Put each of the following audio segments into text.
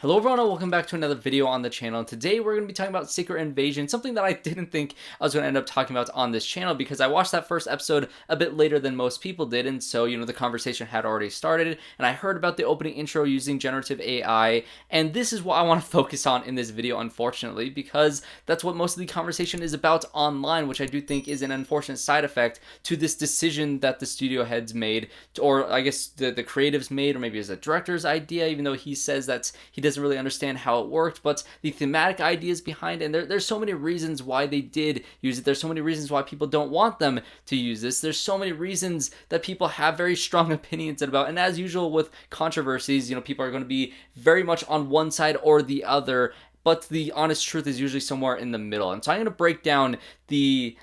Hello everyone and welcome back to another video on the channel. Today we're going to be talking about Secret Invasion, something that I didn't think I was going to end up talking about on this channel because I watched that first episode a bit later than most people did, and so, the conversation had already started, and I heard about the opening intro using generative AI, and this is what I want to focus on in this video, unfortunately, because that's what most of the conversation is about online, which I do think is an unfortunate side effect to this decision that the studio heads made, or I guess the creatives made, or maybe it was a director's idea, even though he says that he doesn't really understand how it worked, but the thematic ideas behind it, and there's so many reasons why they did use it. There's so many reasons why people don't want them to use this. There's so many reasons that people have very strong opinions about, and as usual with controversies, people are going to be very much on one side or the other, but the honest truth is usually somewhere in the middle. And so I'm going to break down the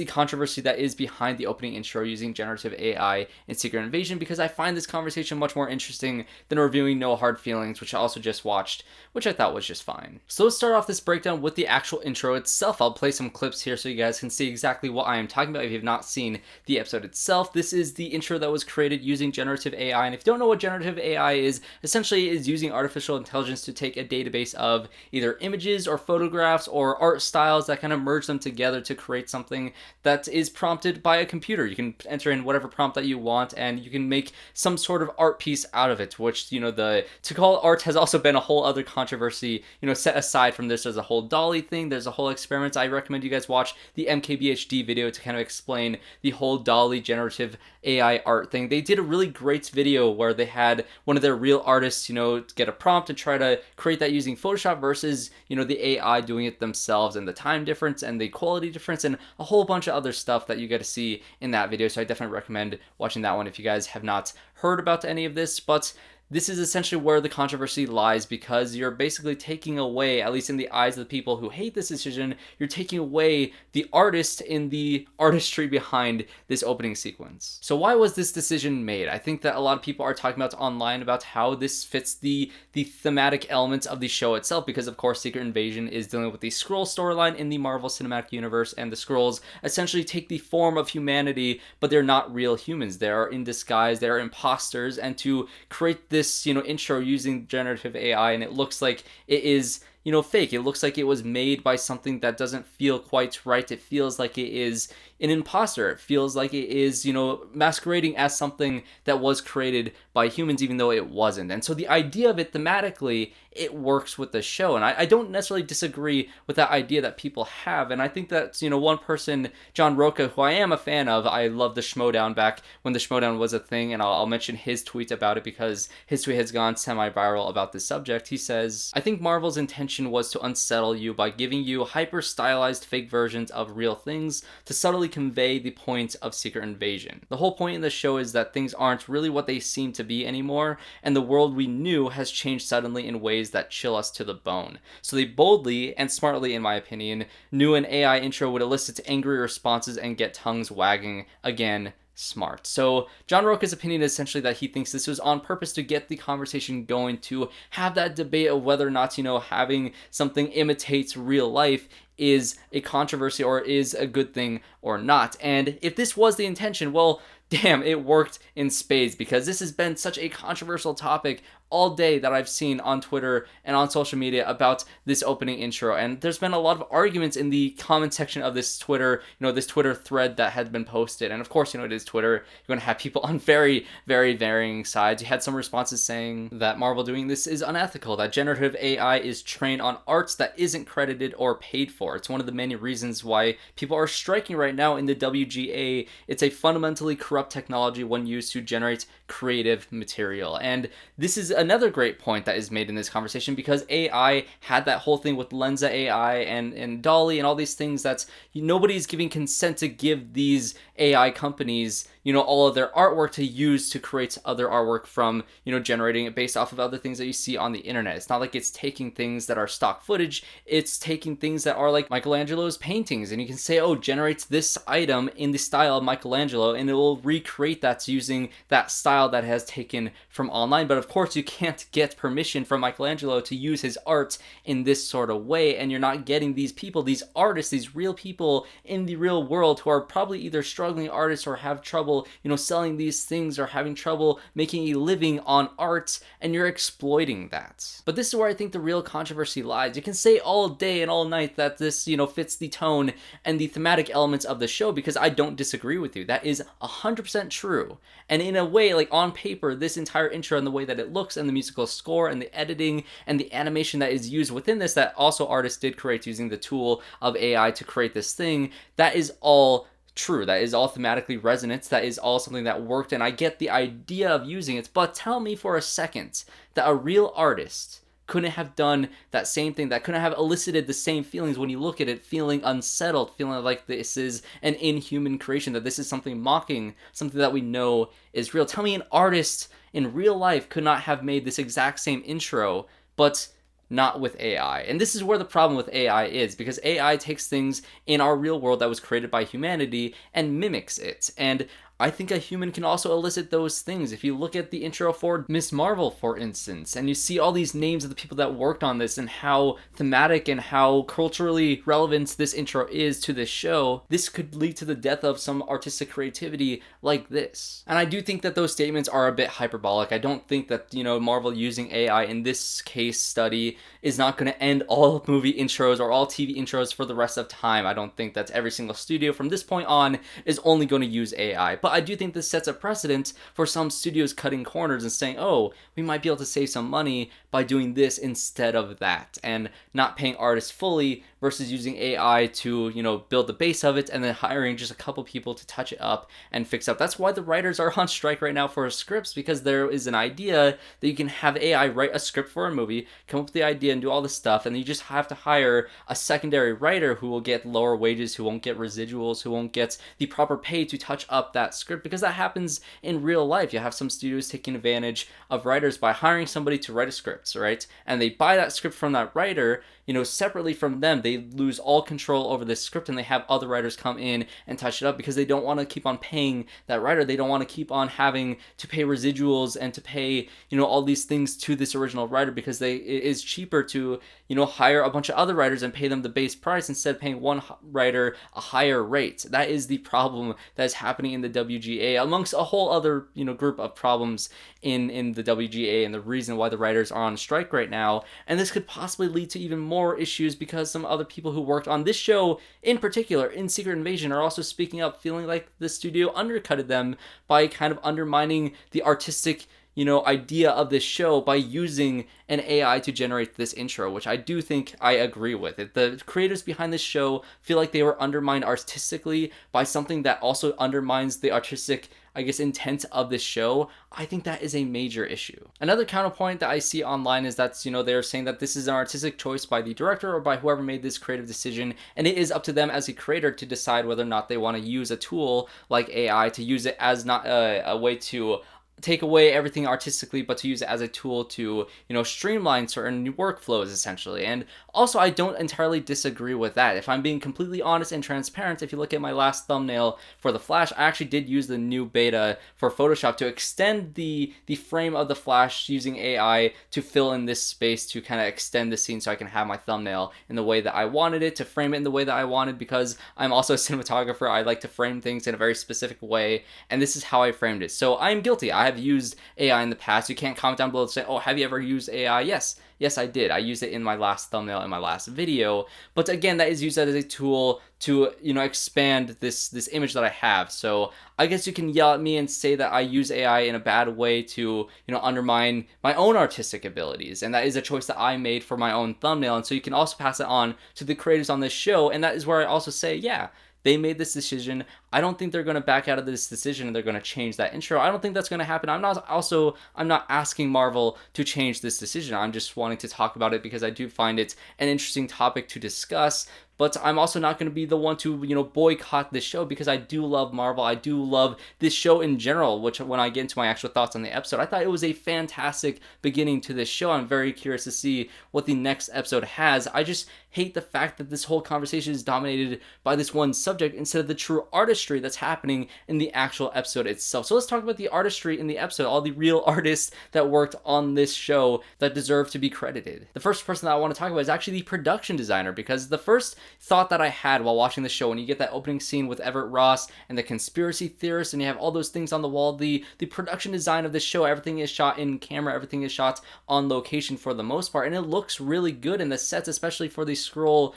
controversy that is behind the opening intro using generative AI in Secret Invasion, because I find this conversation much more interesting than reviewing No Hard Feelings, which I also just watched, which I thought was just fine. So let's start off this breakdown with the actual intro itself. I'll play some clips here so you guys can see exactly what I am talking about if you have not seen the episode itself. This is the intro that was created using generative AI, and if you don't know what generative AI is, essentially it is using artificial intelligence to take a database of either images or photographs or art styles that kind of merge them together to create something that is prompted by a computer. You can enter in whatever prompt that you want and you can make some sort of art piece out of it, which, to call it art has also been a whole other controversy, set aside from this. There's a whole DALL-E thing, there's a whole experiment. I recommend you guys watch the MKBHD video to kind of explain the whole DALL-E generative AI art thing. They did a really great video where they had one of their real artists, get a prompt and try to create that using Photoshop versus, the AI doing it themselves, and the time difference and the quality difference and a whole bunch of other stuff that you get to see in that video. So I definitely recommend watching that one if you guys have not heard about any of this. But this is essentially where the controversy lies, because you're basically taking away, at least in the eyes of the people who hate this decision, you're taking away the artist in the artistry behind this opening sequence. So why was this decision made? I think that a lot of people are talking about online about how this fits the thematic elements of the show itself, because of course Secret Invasion is dealing with the Skrull storyline in the Marvel Cinematic Universe, and the Skrulls essentially take the form of humanity, but they're not real humans. They are in disguise, they are imposters, and to create this intro using generative AI, and it looks like it is fake. It looks like it was made by something that doesn't feel quite right. It feels like it is an imposter. It feels like it is, masquerading as something that was created by humans, even though it wasn't. And so the idea of it thematically, it works with the show. And I don't necessarily disagree with that idea that people have. And I think that, one person, John Roca, who I am a fan of, I love the Schmodown back when the Schmodown was a thing, and I'll mention his tweet about it because his tweet has gone semi-viral about this subject. He says, "I think Marvel's intention was to unsettle you by giving you hyper-stylized fake versions of real things to subtly convey the point of Secret Invasion. The whole point in the show is that things aren't really what they seem to be anymore, and the world we knew has changed suddenly in ways that chill us to the bone." So they boldly and smartly, in my opinion, knew an AI intro would elicit angry responses and get tongues wagging again. Smart. So John Roca's opinion is essentially that he thinks this was on purpose to get the conversation going, to have that debate of whether or not, having something imitates real life is a controversy or is a good thing or not. And if this was the intention, well, damn, it worked in spades, because this has been such a controversial topic all day that I've seen on Twitter and on social media about this opening intro. And there's been a lot of arguments in the comment section of this Twitter, this Twitter thread that had been posted. And of course, it is Twitter. You're going to have people on very, very varying sides. You had some responses saying that Marvel doing this is unethical, that generative AI is trained on arts that isn't credited or paid for. It's one of the many reasons why people are striking right now in the WGA. It's a fundamentally corrupt technology when used to generate creative material. And this is another great point that is made in this conversation, because AI had that whole thing with Lensa AI and DALL-E and all these things that nobody's giving consent to give these AI companies, all of their artwork to use to create other artwork from, generating it based off of other things that you see on the internet. It's not like it's taking things that are stock footage. It's taking things that are like Michelangelo's paintings, and you can say, oh, generates this item in the style of Michelangelo, and it will recreate that using that style that has taken from online. But of course, you can't get permission from Michelangelo to use his art in this sort of way, and you're not getting these people, these artists, these real people in the real world who are probably either struggling artists or have trouble, selling these things or having trouble making a living on art, and you're exploiting that. But this is where I think the real controversy lies. You can say all day and all night that this, fits the tone and the thematic elements of the show, because I don't disagree with you. That is 100% true. And in a way, like on paper, this entire intro and the way that it looks and the musical score and the editing and the animation that is used within this, that also artists did create using the tool of AI to create this thing, that is all true. That is all thematically resonant. That is all something that worked, and I get the idea of using it. But tell me for a second that a real artist couldn't have done that same thing, that couldn't have elicited the same feelings when you look at it, feeling unsettled, feeling like this is an inhuman creation, that this is something mocking, something that we know is real. Tell me an artist in real life could not have made this exact same intro, but not with AI. And this is where the problem with AI is, because AI takes things in our real world that was created by humanity and mimics it. And I think a human can also elicit those things. If you look at the intro for Miss Marvel, for instance, and you see all these names of the people that worked on this and how thematic and how culturally relevant this intro is to this show, this could lead to the death of some artistic creativity like this. And I do think that those statements are a bit hyperbolic. I don't think that, Marvel using AI in this case study is not going to end all movie intros or all TV intros for the rest of time. I don't think that every single studio from this point on is only going to use AI. But I do think this sets a precedent for some studios cutting corners and saying, oh, we might be able to save some money by doing this instead of that, and not paying artists fully versus using AI to, build the base of it and then hiring just a couple people to touch it up and fix up. That's why the writers are on strike right now for scripts, because there is an idea that you can have AI write a script for a movie, come up with the idea and do all this stuff, and you just have to hire a secondary writer who will get lower wages, who won't get residuals, who won't get the proper pay to touch up that script, because that happens in real life. You have some studios taking advantage of writers by hiring somebody to write a script, right? And they buy that script from that writer, separately from them. They lose all control over this script, and they have other writers come in and touch it up because they don't want to keep on paying that writer. They don't want to keep on having to pay residuals and to pay, all these things to this original writer, because it is cheaper to, hire a bunch of other writers and pay them the base price instead of paying one writer a higher rate. That is the problem that is happening in the WGA, amongst a whole other, group of problems in the WGA, and the reason why the writers are on strike right now. And this could possibly lead to even more issues, because some other people who worked on this show in particular, in Secret Invasion, are also speaking up, feeling like the studio undercutted them by kind of undermining the artistic idea of this show by using an AI to generate this intro, which I do think I agree with. The creators behind this show feel like they were undermined artistically by something that also undermines the artistic, intent of this show. I think that is a major issue. Another counterpoint that I see online is that, they're saying that this is an artistic choice by the director or by whoever made this creative decision, and it is up to them as a creator to decide whether or not they want to use a tool like AI, to use it as not a way to take away everything artistically, but to use it as a tool to, streamline certain workflows, essentially. And also, I don't entirely disagree with that. If I'm being completely honest and transparent, if you look at my last thumbnail for The Flash, I actually did use the new beta for Photoshop to extend the frame of the Flash using AI to fill in this space, to kind of extend the scene so I can have my thumbnail in the way that I wanted it, to frame it in the way that I wanted, because I'm also a cinematographer. I like to frame things in a very specific way, and this is how I framed it. So I'm guilty. I have used AI in the past. You can't comment down below and say, oh, have you ever used AI? Yes, I did. I used it in my last thumbnail in my last video. But again, that is used as a tool to, expand this image that I have. So I guess you can yell at me and say that I use AI in a bad way to, undermine my own artistic abilities. And that is a choice that I made for my own thumbnail. And so you can also pass it on to the creators on this show. And that is where I also say, yeah, they made this decision. I don't think they're going to back out of this decision and they're going to change that intro. I don't think that's going to happen. I'm not asking Marvel to change this decision. I'm just wanting to talk about it because I do find it an interesting topic to discuss. But I'm also not going to be the one to, boycott this show, because I do love Marvel. I do love this show in general, which when I get into my actual thoughts on the episode, I thought it was a fantastic beginning to this show. I'm very curious to see what the next episode has. I just hate the fact that this whole conversation is dominated by this one subject instead of the true artistry that's happening in the actual episode itself. So let's talk about the artistry in the episode, all the real artists that worked on this show that deserve to be credited. The first person that I want to talk about is actually the production designer, because the first thought that I had while watching the show, when you get that opening scene with Everett Ross and the conspiracy theorists, and you have all those things on the wall, the production design of this show, everything is shot in camera, everything is shot on location for the most part, and it looks really good in the sets, especially for the scroll,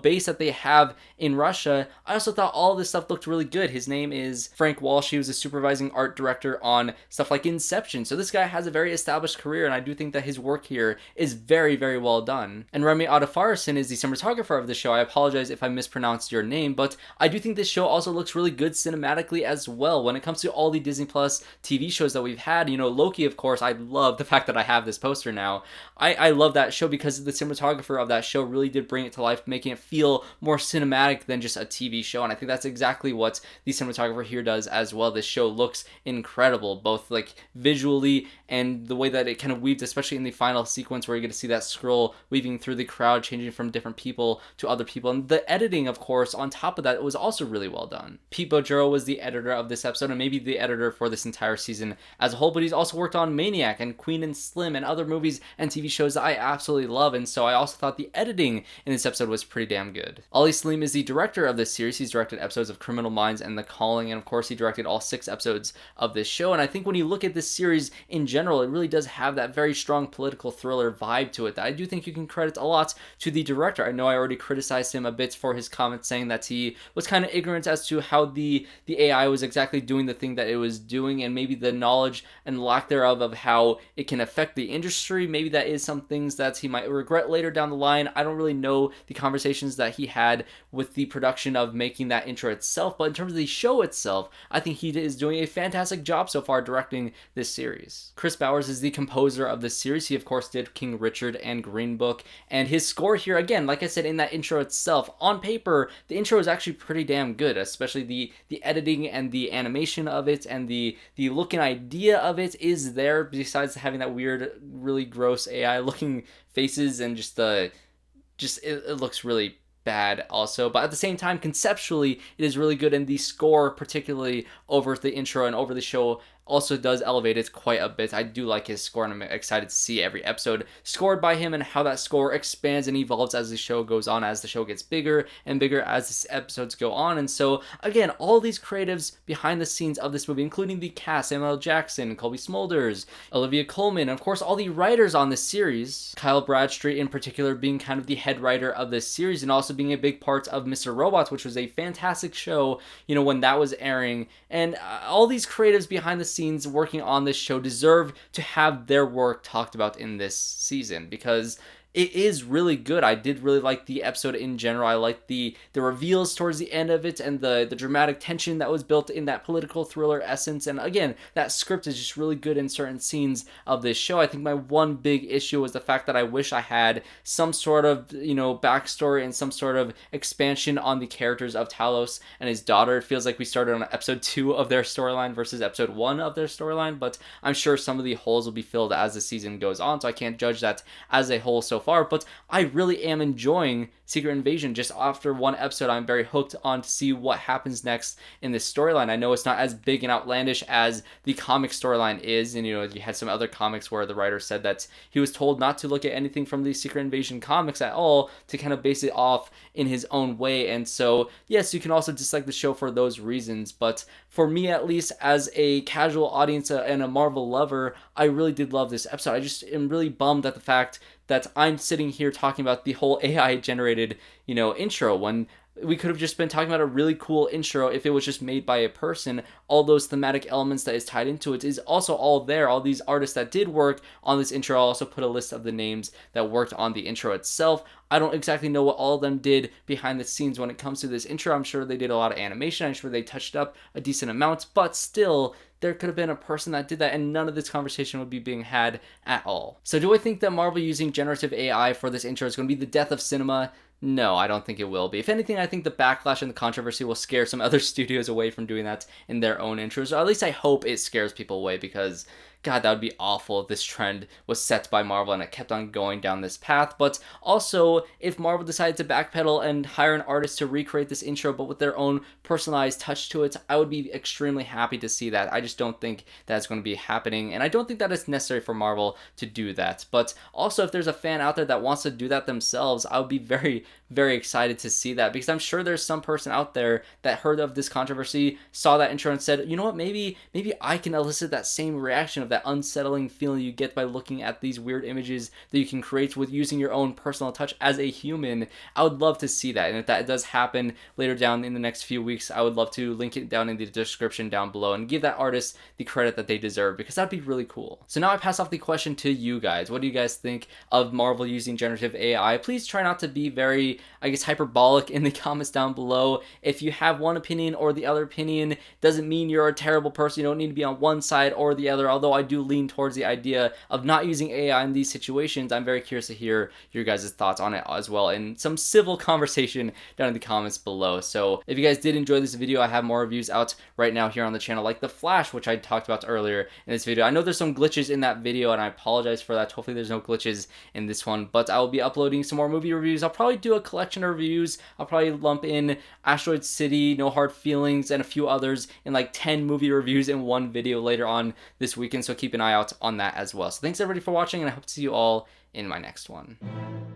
base that they have in Russia. I also thought all this stuff looked really good. His name is Frank Walsh. He was a supervising art director on stuff like Inception, so this guy has a very established career, and I do think that his work here is very, very well done. And Remy Adefarasin is the cinematographer of the show. I apologize if I mispronounced your name, but I do think this show also looks really good cinematically as well. When it comes to all the Disney Plus TV shows that we've had, Loki, of course, I love the fact that I have this poster now. I love that show because the cinematographer of that show really did bring it to life, making it feel more cinematic than just a TV show, and I think that's exactly what the cinematographer here does as well. This show looks incredible, both like visually and the way that it kind of weaved, especially in the final sequence where you get to see that scroll weaving through the crowd, changing from different people to other people. And the editing, of course, on top of that, was also really well done. Pete Bojuro was the editor of this episode, and maybe the editor for this entire season as a whole, but he's also worked on Maniac and Queen and Slim and other movies and TV shows that I absolutely love, and so I also thought the editing in this episode was pretty damn good. Ali Selim is the director of this series. He's directed episodes of Criminal Minds and The Calling, and of course he directed all 6 episodes of this show, and I think when you look at this series in general, it really does have that very strong political thriller vibe to it that I do think you can credit a lot to the director. I know I already criticized him a bit for his comments saying that he was kind of ignorant as to how the AI was exactly doing the thing that it was doing, and maybe the knowledge and lack thereof of how it can affect the industry. Maybe that is some things that he might regret later down the line. I don't really know the conversations that he had with the production of making that intro itself, but in terms of the show itself, I think he is doing a fantastic job so far directing this series. Chris Bowers is the composer of this series. He of course did King Richard and Green Book, and his score here, again, like I said, in that intro itself, on paper the intro is actually pretty damn good, especially the editing and the animation of it, and the look and idea of it is there, besides having that weird, really gross AI looking faces, and it looks really bad also, but at the same time, conceptually it is really good, and the score, particularly over the intro and over the show, also does elevate it quite a bit. I do like his score, and I'm excited to see every episode scored by him and how that score expands and evolves as the show goes on, as the show gets bigger and bigger as the episodes go on. And so again, all these creatives behind the scenes of this movie, including the cast, Samuel L. Jackson, Cobie Smulders, Olivia Colman, and of course all the writers on this series, Kyle Bradstreet in particular being kind of the head writer of this series and also being a big part of Mr. Robot, which was a fantastic show, when that was airing. And all these creatives behind the scenes working on this show deserve to have their work talked about in this season, because it is really good. I did really like the episode in general. I liked the reveals towards the end of it, and the dramatic tension that was built in that political thriller essence. And again, that script is just really good in certain scenes of this show. I think my one big issue was the fact that I wish I had some sort of, backstory and some sort of expansion on the characters of Talos and his daughter. It feels like we started on episode 2 of their storyline versus episode 1 of their storyline, but I'm sure some of the holes will be filled as the season goes on, so I can't judge that as a whole so far, but I really am enjoying Secret Invasion. Just after one episode, I'm very hooked on to see what happens next in this storyline. I know it's not as big and outlandish as the comic storyline is, and you had some other comics where the writer said that he was told not to look at anything from the Secret Invasion comics at all, to kind of base it off in his own way. And so yes, you can also dislike the show for those reasons, but for me, at least as a casual audience and a Marvel lover, I really did love this episode. I just am really bummed at the fact that I'm sitting here talking about the whole AI generated, intro, when we could have just been talking about a really cool intro if it was just made by a person. All those thematic elements that is tied into it is also all there. All these artists that did work on this intro, I'll also put a list of the names that worked on the intro itself. I don't exactly know what all of them did behind the scenes when it comes to this intro. I'm sure they did a lot of animation. I'm sure they touched up a decent amount, but still, there could have been a person that did that, and none of this conversation would be being had at all. So do I think that Marvel using generative AI for this intro is going to be the death of cinema? No, I don't think it will be. If anything, I think the backlash and the controversy will scare some other studios away from doing that in their own intros, or at least I hope it scares people away, because God, that would be awful if this trend was set by Marvel and it kept on going down this path. But also, if Marvel decided to backpedal and hire an artist to recreate this intro but with their own personalized touch to it, I would be extremely happy to see that. I just don't think that's going to be happening, and I don't think that it's necessary for Marvel to do that. But also, if there's a fan out there that wants to do that themselves, I would be very, very excited to see that, because I'm sure there's some person out there that heard of this controversy, saw that intro and said, you know what, maybe I can elicit that same reaction of that unsettling feeling you get by looking at these weird images that you can create with using your own personal touch as a human. I would love to see that, and if that does happen later down in the next few weeks, I would love to link it down in the description down below and give that artist the credit that they deserve, because that'd be really cool. So now I pass off the question to you guys. What do you guys think of Marvel using generative AI? Please try not to be very, I guess, hyperbolic in the comments down below. If you have one opinion or the other opinion, doesn't mean you're a terrible person. You don't need to be on one side or the other, although I do lean towards the idea of not using AI in these situations. I'm very curious to hear your guys' thoughts on it as well, and some civil conversation down in the comments below. So if you guys did enjoy this video, I have more reviews out right now here on the channel, like The Flash, which I talked about earlier in this video. I know there's some glitches in that video, and I apologize for that. Hopefully there's no glitches in this one, but I will be uploading some more movie reviews. I'll probably do a collection of reviews. I'll probably lump in Asteroid City, No Hard Feelings, and a few others in like 10 movie reviews in one video later on this weekend, so keep an eye out on that as well. So thanks everybody for watching, and I hope to see you all in my next one.